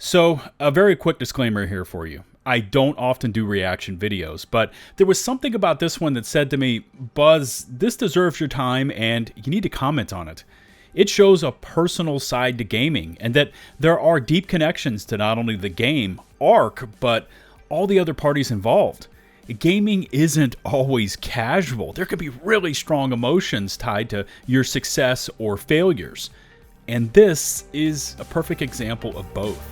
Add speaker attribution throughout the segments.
Speaker 1: So, a very quick disclaimer here for you. I don't often do reaction videos, but there was something about this one that said to me, Buzz, this deserves your time and you need to comment on it. It shows a personal side to gaming and that there are deep connections to not only the game, Ark, but all the other parties involved. Gaming isn't always casual. There can be really strong emotions tied to your success or failures. And this is a perfect example of both.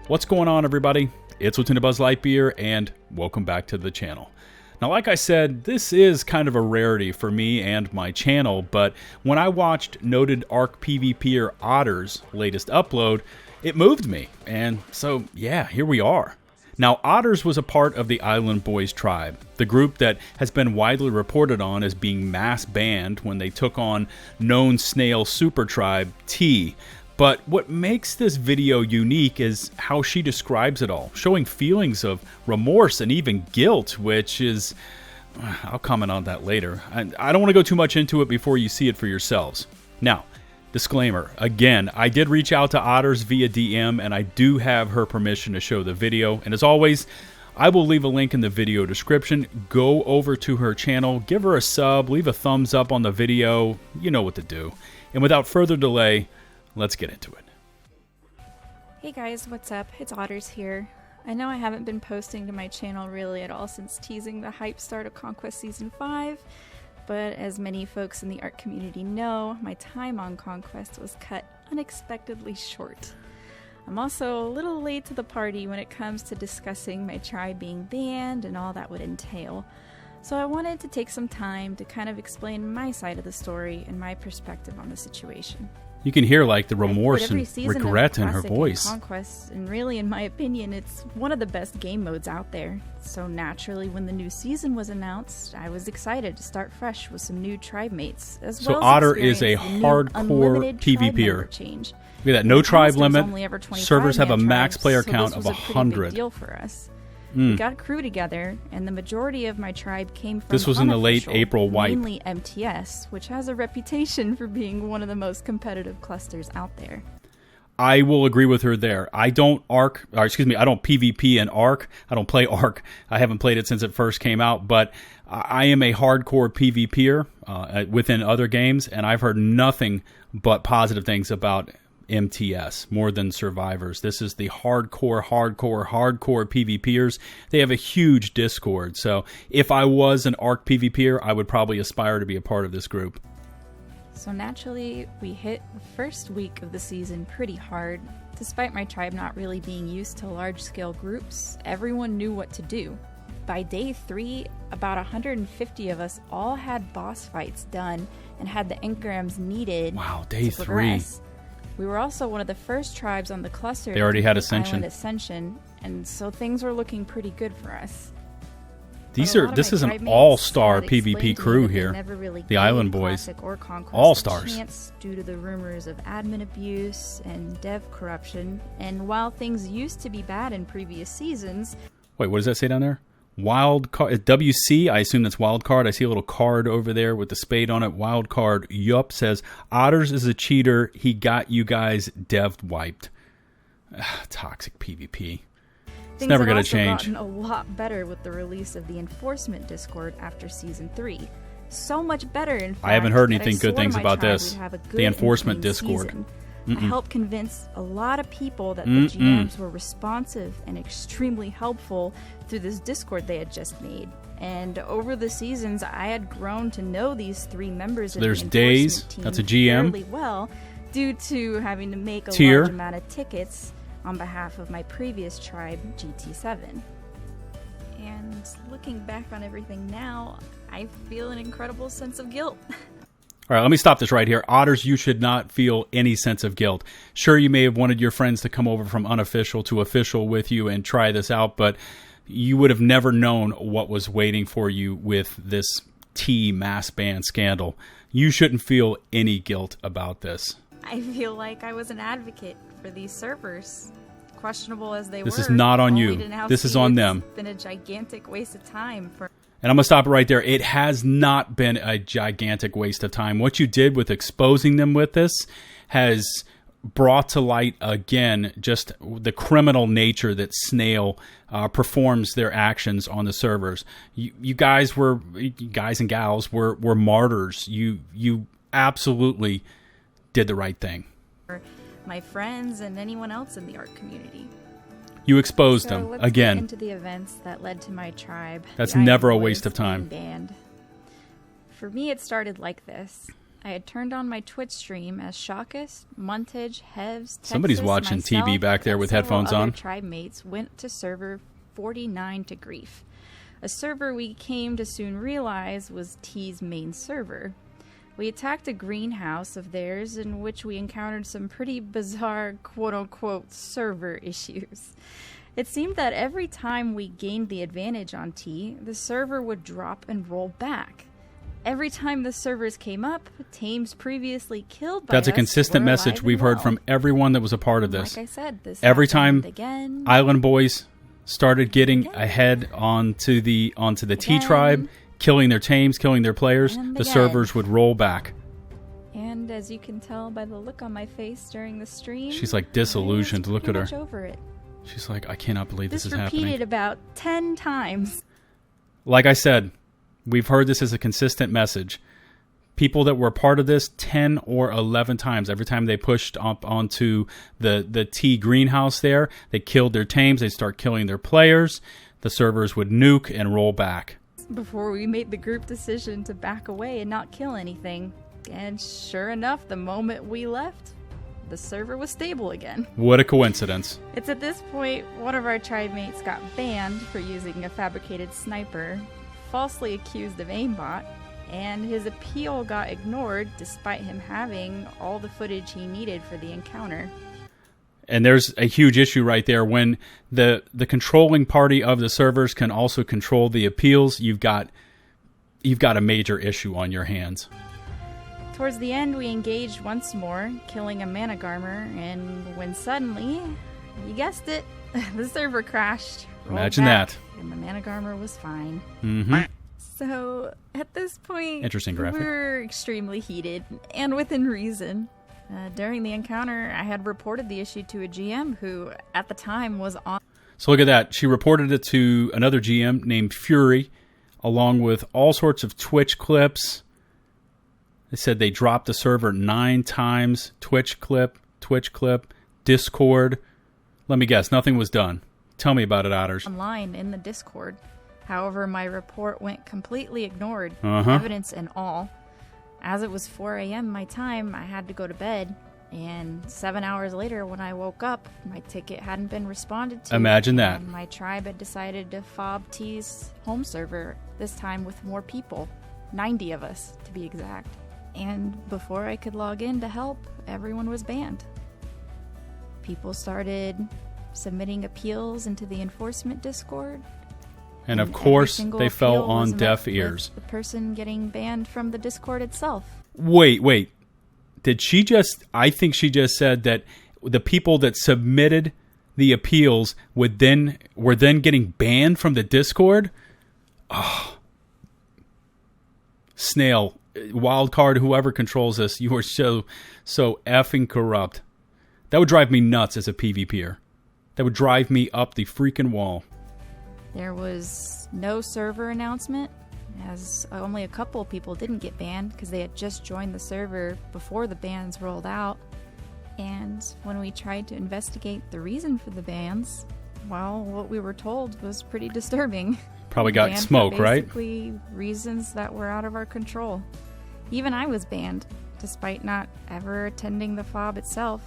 Speaker 1: What's going on, everybody? It's LukeTheDuke and welcome back to the channel. Now, like I said, this is kind of a rarity for me and my channel, but when I watched noted Ark PvPer Otters' latest upload, it moved me, and so yeah, here we are. Now, Otters was a part of the Island Boys tribe, the group that has been widely reported on as being mass banned when they took on known snail super tribe T. But what makes this video unique is how she describes it all, showing feelings of remorse and even guilt, which is... I'll comment on that later. I don't want to go too much into it before you see it for yourselves. Now, disclaimer, again, I did reach out to Otters via DM, and I do have her permission to show the video. And as always, I will leave a link in the video description. Go over to her channel, give her a sub, leave a thumbs up on the video. You know what to do. And without further delay, let's get into it.
Speaker 2: Hey guys, what's up? It's Otters here. I know I haven't been posting to my channel really at all since teasing the hype start of Conquest Season 5, but as many folks in the art community know, my time on Conquest was cut unexpectedly short. I'm also a little late to the party when it comes to discussing my tribe being banned and all that would entail, so I wanted to take some time to kind of explain my side of the story and my perspective on the situation.
Speaker 1: You can hear like the remorse and regret in her voice.
Speaker 2: Conquest, and really, in my opinion, it's one of the best game modes out there. So naturally, when the new season was announced, I was excited to start fresh with some new tribe mates, as well as
Speaker 1: Otter is a hardcore PvPer.
Speaker 2: Change.
Speaker 1: Look at that, no tribe limit. Servers have a max player count of 100.
Speaker 2: Big deal for us. We got a crew together, and the majority of my tribe came from
Speaker 1: this was in the late April wipe.
Speaker 2: Mainly MTS, which has a reputation for being one of the most competitive clusters out there.
Speaker 1: I will agree with her there. I don't PvP in Ark. I don't play Ark. I haven't played it since it first came out, but I am a hardcore PvPer within other games, and I've heard nothing but positive things about MTS more than survivors. This is the hardcore PvPers. They have a huge Discord, so if I was an Ark PvPer, I would probably aspire to be a part of this group.
Speaker 2: So naturally, we hit the first week of the season pretty hard. Despite my tribe not really being used to large-scale groups, everyone knew what to do. By day 3, about 150 of us all had boss fights done and had the engrams needed.
Speaker 1: Wow, day
Speaker 2: to 3. We were also one of the first tribes on the cluster.
Speaker 1: They already had
Speaker 2: Ascension, and so things were looking pretty good for us.
Speaker 1: This is an all-star PvP crew here.
Speaker 2: Really
Speaker 1: the Island Boys,
Speaker 2: all-stars. Due to the rumors of admin abuse and dev corruption, and while things used to be bad in previous seasons.
Speaker 1: Wait, what does that say down there? Wild card, WC, I assume that's wild card. I see a little card over there with the spade on it. Wild card, yup, says, Otters is a cheater. He got you guys dev wiped. Toxic PvP. It's never going to change.
Speaker 2: Things have gotten a lot better with the release of the Enforcement Discord after Season 3. So much better, in fact.
Speaker 1: I haven't heard anything good things about this. The Enforcement Discord.
Speaker 2: Season. I helped convince a lot of people that the GMs were responsive and extremely helpful through this Discord they had just made. And over the seasons, I had grown to know these 3 members of the Enforcement team
Speaker 1: that's a GM.
Speaker 2: fairly well, due to having to make a large amount of tickets on behalf of my previous tribe, GT7. And looking back on everything now, I feel an incredible sense of guilt.
Speaker 1: All right, let me stop this right here. Otters, you should not feel any sense of guilt. Sure, you may have wanted your friends to come over from unofficial to official with you and try this out, but you would have never known what was waiting for you with this T mass ban scandal. You shouldn't feel any guilt about this.
Speaker 2: I feel like I was an advocate for these servers. questionable as they were,
Speaker 1: this is not on
Speaker 2: only
Speaker 1: you.
Speaker 2: to now
Speaker 1: This
Speaker 2: see
Speaker 1: is on
Speaker 2: it's
Speaker 1: them.
Speaker 2: been a gigantic waste of time for.
Speaker 1: And I'm going to stop it right there. It has not been a gigantic waste of time. What you did with exposing them with this has brought to light again just the criminal nature that Snail performs their actions on the servers. You guys and gals were martyrs. You absolutely did the right thing.
Speaker 2: My friends and anyone else in the art community.
Speaker 1: You exposed
Speaker 2: So
Speaker 1: them
Speaker 2: let's
Speaker 1: again.
Speaker 2: get into the events that led to my tribe.
Speaker 1: That's
Speaker 2: the
Speaker 1: never a
Speaker 2: Iron
Speaker 1: waste
Speaker 2: Boys
Speaker 1: of time.
Speaker 2: being banned. For me, it started like this. I had turned on my Twitch stream as Shawkus, Montage, Hevs,
Speaker 1: Somebody's
Speaker 2: Texas,
Speaker 1: watching
Speaker 2: myself,
Speaker 1: TV back there
Speaker 2: and
Speaker 1: with
Speaker 2: several
Speaker 1: headphones
Speaker 2: other
Speaker 1: on.
Speaker 2: Tribe mates went to server 49 to grief. A server we came to soon realize was T's main server. We attacked a greenhouse of theirs in which we encountered some pretty bizarre quote-unquote server issues. It seemed that every time we gained the advantage on T, the server would drop and roll back. Every time the servers came up, tames previously killed by
Speaker 1: That's a
Speaker 2: us
Speaker 1: consistent
Speaker 2: were
Speaker 1: message
Speaker 2: alive
Speaker 1: we've
Speaker 2: and
Speaker 1: heard
Speaker 2: well.
Speaker 1: from everyone that was a part of this.
Speaker 2: Like I said, this
Speaker 1: Every
Speaker 2: happened
Speaker 1: time
Speaker 2: again.
Speaker 1: Island Boys started getting ahead onto the T tribe, killing their tames, killing their players,
Speaker 2: And
Speaker 1: the
Speaker 2: again.
Speaker 1: servers would roll back.
Speaker 2: And as you can tell by the look on my face during the stream,
Speaker 1: She's like disillusioned.
Speaker 2: I was
Speaker 1: Look at
Speaker 2: pretty
Speaker 1: her.
Speaker 2: much over it.
Speaker 1: She's like, I cannot believe this is
Speaker 2: repeated
Speaker 1: happening.
Speaker 2: about 10 times.
Speaker 1: Like I said, we've heard this as a consistent message. People that were part of this 10 or 11 times, every time they pushed up onto the T greenhouse there, they killed their tames, they start killing their players, the servers would nuke and roll back.
Speaker 2: Before we made the group decision to back away and not kill anything. And sure enough, the moment we left, the server was stable again.
Speaker 1: What a coincidence.
Speaker 2: It's at this point, one of our tribe mates got banned for using a fabricated sniper, falsely accused of aimbot, and his appeal got ignored despite him having all the footage he needed for the encounter.
Speaker 1: And there's a huge issue right there. When the controlling party of the servers can also control the appeals, you've got a major issue on your hands.
Speaker 2: Towards the end, we engaged once more, killing a Managarmer, and when suddenly, you guessed it, the server crashed. rolled
Speaker 1: Imagine
Speaker 2: back,
Speaker 1: that.
Speaker 2: And the Managarmer was fine.
Speaker 1: Mm-hmm.
Speaker 2: So, at this point,
Speaker 1: Interesting graphic.
Speaker 2: we were extremely heated, and within reason. During the encounter, I had reported the issue to a GM who, at the time, was on.
Speaker 1: So look at that. She reported it to another GM named Fury, along with all sorts of Twitch clips. They said they dropped the server 9 times. Twitch clip, Discord. Let me guess, nothing was done. Tell me about it, Otters.
Speaker 2: Online in the Discord. However, my report went completely ignored,
Speaker 1: Uh-huh.
Speaker 2: evidence and all. As it was 4 a.m. my time, I had to go to bed. And 7 hours later, when I woke up, my ticket hadn't been responded to.
Speaker 1: Imagine that.
Speaker 2: And my tribe had decided to fob T's home server, this time with more people. 90 of us, to be exact. And before I could log in to help, everyone was banned. People started submitting appeals into the enforcement Discord.
Speaker 1: And of
Speaker 2: every
Speaker 1: course,
Speaker 2: single
Speaker 1: they fell
Speaker 2: appeal was
Speaker 1: on
Speaker 2: met
Speaker 1: deaf
Speaker 2: with
Speaker 1: ears.
Speaker 2: The person getting banned from the Discord itself.
Speaker 1: Wait. Did she just... I think she just said that the people that submitted the appeals were then getting banned from the Discord? Oh. Snail, Wildcard, whoever controls this, you are so effing corrupt. That would drive me nuts as a PvPer. That would drive me up the freaking wall.
Speaker 2: There was no server announcement, as only a couple people didn't get banned because they had just joined the server before the bans rolled out. And when we tried to investigate the reason for the bans, well, what we were told was pretty disturbing.
Speaker 1: Probably got
Speaker 2: Banned for
Speaker 1: smoke, right?
Speaker 2: basically reasons that were out of our control. Even I was banned, despite not ever attending the FOB itself.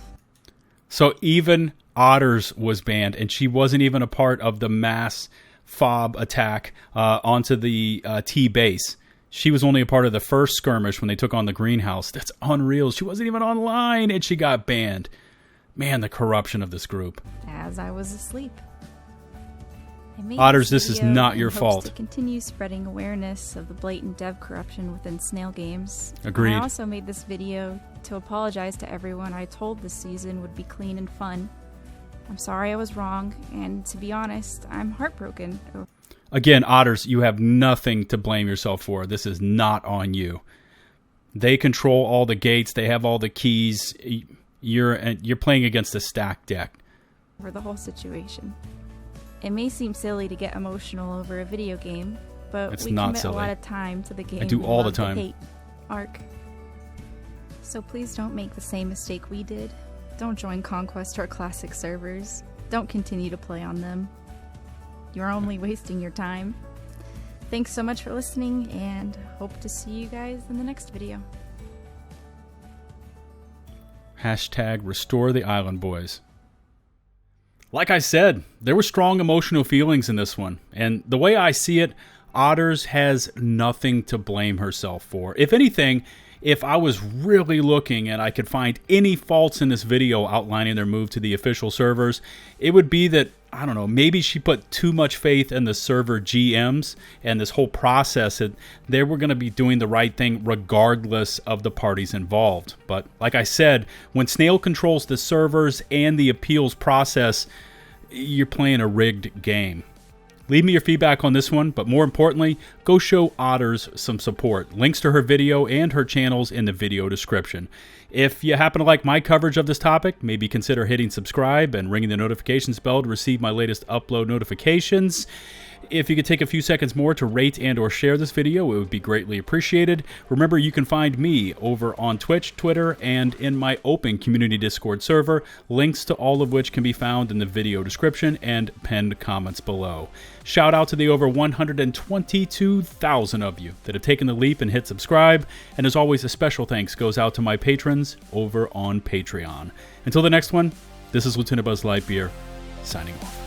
Speaker 1: So even Otters was banned, and she wasn't even a part of the mass FOB attack onto the T base. She was only a part of the first skirmish when they took on the greenhouse. That's unreal. She wasn't even online, and she got banned. Man, the corruption of this group.
Speaker 2: As I was asleep. I made
Speaker 1: Otters, this is
Speaker 2: video
Speaker 1: not
Speaker 2: in
Speaker 1: your
Speaker 2: hopes
Speaker 1: fault.
Speaker 2: to continue spreading awareness of the blatant dev corruption within Snail Games.
Speaker 1: Agreed.
Speaker 2: I also made this video to apologize to everyone I told this season would be clean and fun. I'm sorry I was wrong, and to be honest, I'm heartbroken.
Speaker 1: Again, Otters, you have nothing to blame yourself for. This is not on you. They control all the gates. They have all the keys. You're playing against a stacked deck.
Speaker 2: For the whole situation. It may seem silly to get emotional over a video game, but
Speaker 1: it's
Speaker 2: we
Speaker 1: not
Speaker 2: commit
Speaker 1: silly.
Speaker 2: a lot of time to the game.
Speaker 1: I do all the time.
Speaker 2: Hate arc. So please don't make the same mistake we did. Don't join Conquest or Classic servers. Don't continue to play on them. You're only wasting your time. Thanks so much for listening, and hope to see you guys in the next video.
Speaker 1: Hashtag restore the island boys. Like I said, there were strong emotional feelings in this one, and the way I see it, Otters has nothing to blame herself for. If anything, if I was really looking and I could find any faults in this video outlining their move to the official servers, it would be that, I don't know, maybe she put too much faith in the server GMs and this whole process that they were going to be doing the right thing regardless of the parties involved. But like I said, when Snail controls the servers and the appeals process, you're playing a rigged game. Leave me your feedback on this one, but more importantly, go show Otters some support. Links to her video and her channels in the video description. If you happen to like my coverage of this topic, maybe consider hitting subscribe and ringing the notifications bell to receive my latest upload notifications. If you could take a few seconds more to rate and or share this video, it would be greatly appreciated. Remember, you can find me over on Twitch, Twitter, and in my open community Discord server, links to all of which can be found in the video description and pinned comments below. Shout out to the over 122,000 of you that have taken the leap and hit subscribe, and as always, a special thanks goes out to my patrons over on Patreon. Until the next one, this is LtBuzzLitebeer, signing off.